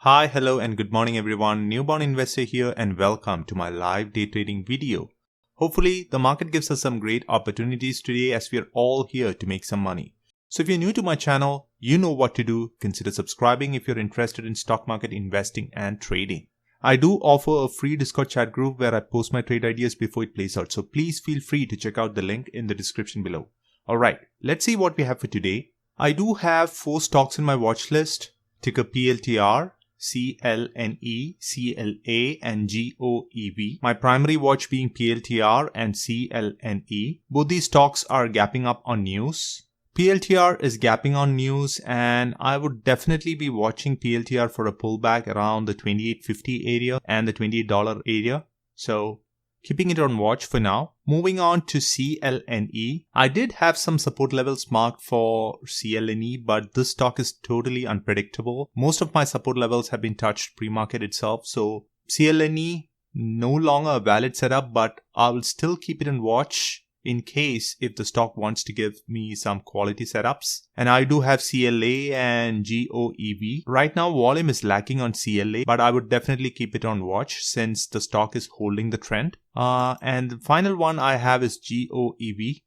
Hi, hello and good morning everyone. Newborn investor here and welcome to my live day trading video. Hopefully the market gives us some great opportunities today as we are all here to make some money. So if you're new to my channel, you know what to do. Consider subscribing if you're interested in stock market investing and trading. I do offer a free Discord chat group where I post my trade ideas before it plays out. So please feel free to check out the link in the description below. Alright, let's see what we have for today. I do have 4 stocks in my watch list. Ticker PLTR, CLNE, CLA and GOEV. My primary watch being PLTR and CLNE. Both these stocks are gapping up on news. PLTR is gapping on news and I would definitely be watching PLTR for a pullback around the $28.50 area and the $28 area. So keeping it on watch for now. Moving on to CLNE. I did have some support levels marked for CLNE, but this stock is totally unpredictable. Most of my support levels have been touched pre-market itself. So CLNE, no longer a valid setup, but I will still keep it on watch in case if the stock wants to give me some quality setups. And I do have CLA and GOEV. Right now volume is lacking on CLA, but I would definitely keep it on watch since the stock is holding the trend. And the final one I have is GOEV.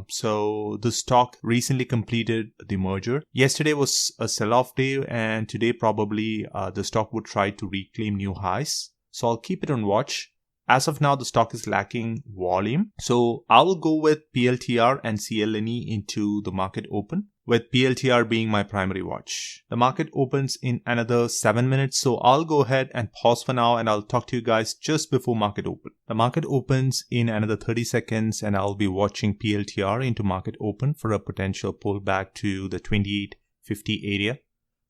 So the stock recently completed the merger. Yesterday was a sell-off day and today probably the stock would try to reclaim new highs. So I'll keep it on watch. As of now, the stock is lacking volume. So I will go with PLTR and CLNE into the market open, with PLTR being my primary watch. The market opens in another 7 minutes. So I'll go ahead and pause for now and I'll talk to you guys just before market open. The market opens in another 30 seconds and I'll be watching PLTR into market open for a potential pullback to the 28.50 area.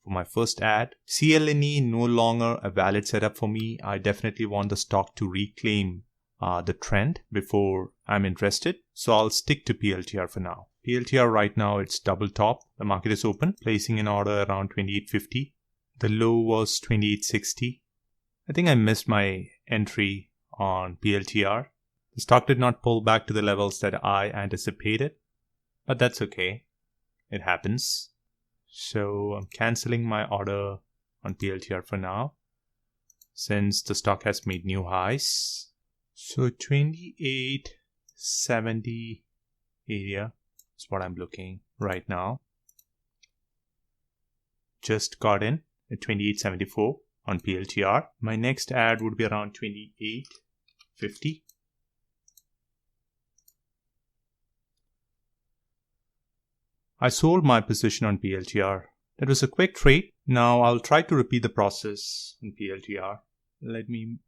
For my first ad, CLNE no longer a valid setup for me. I definitely want the stock to reclaim the trend before I'm interested. So I'll stick to PLTR for now. PLTR right now it's double top. The market is open, placing an order around 28.50. The low was 28.60. I think I missed my entry on PLTR. The stock did not pull back to the levels that I anticipated, but that's okay. It happens. So I'm cancelling my order on PLTR for now since the stock has made new highs. So 28.70 area is what I'm looking right now. Just got in at 28.74 on PLTR. My next ad would be around 28.50. I sold my position on PLTR. That was a quick trade. Now I'll try to repeat the process on PLTR. Let me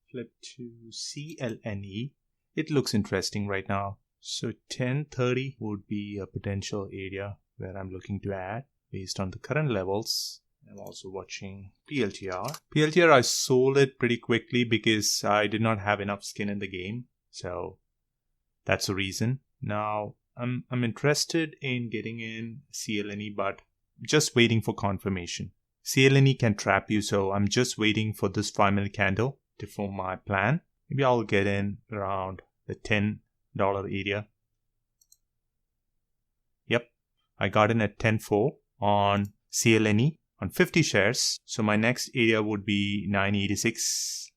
flip to CLNE. It looks interesting right now. So 10.30 would be a potential area where I'm looking to add based on the current levels. I'm also watching PLTR. PLTR I sold it pretty quickly because I did not have enough skin in the game. So that's the reason. Now I'm interested in getting in CLNE, but just waiting for confirmation. CLNE can trap you, so I'm just waiting for this 5-minute candle to form my plan. Maybe I'll get in around the $10 area. Yep, I got in at 10.4 on CLNE on 50 shares. So my next area would be 9.86.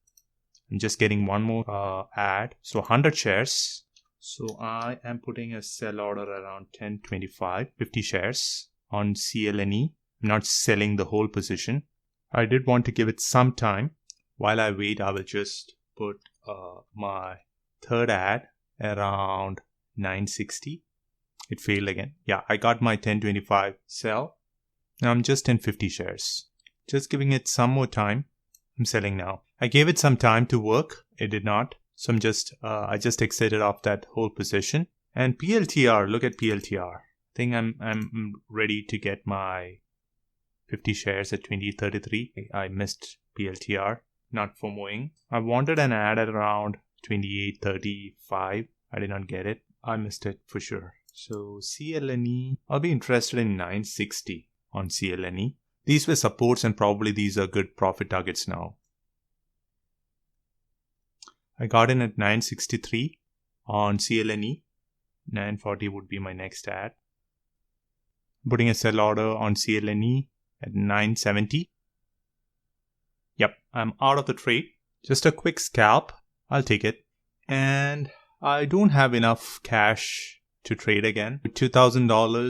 I'm just getting one more ad. So 100 shares. So I am putting a sell order around 10.25, 50 shares on CLNE. I'm not selling the whole position. I did want to give it some time. While I wait, I will just put my third ad around 9.60. It failed again. Yeah, I got my 10.25 sell. Now I'm just in 50 shares. Just giving it some more time. I'm selling now. I gave it some time to work. It did not. So I just exited off that whole position. And PLTR, look at PLTR. I think I'm ready to get my 50 shares at 20.33. I missed PLTR, not FOMOing. I wanted an ad at around 28.35. I did not get it. I missed it for sure. So CLNE, I'll be interested in 9.60 on CLNE. These were supports and probably these are good profit targets now. I got in at 9.63 on CLNE. 9.40 would be my next ad. Putting a sell order on CLNE at 9.70. Yep, I'm out of the trade. Just a quick scalp. I'll take it. And I don't have enough cash to trade again. With $2,000,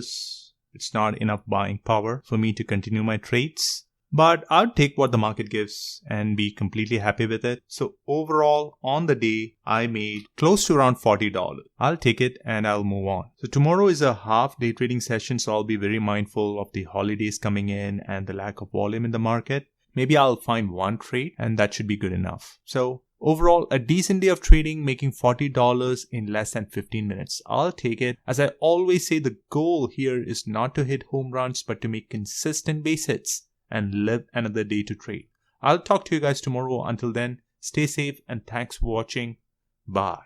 it's not enough buying power for me to continue my trades. But I'll take what the market gives and be completely happy with it. So overall, on the day, I made close to around $40. I'll take it and I'll move on. So tomorrow is a half day trading session, so I'll be very mindful of the holidays coming in and the lack of volume in the market. Maybe I'll find one trade and that should be good enough. So overall, a decent day of trading, making $40 in less than 15 minutes. I'll take it. As I always say, the goal here is not to hit home runs, but to make consistent base hits and live another day to trade. I'll talk to you guys tomorrow. Until then, stay safe and thanks for watching. Bye.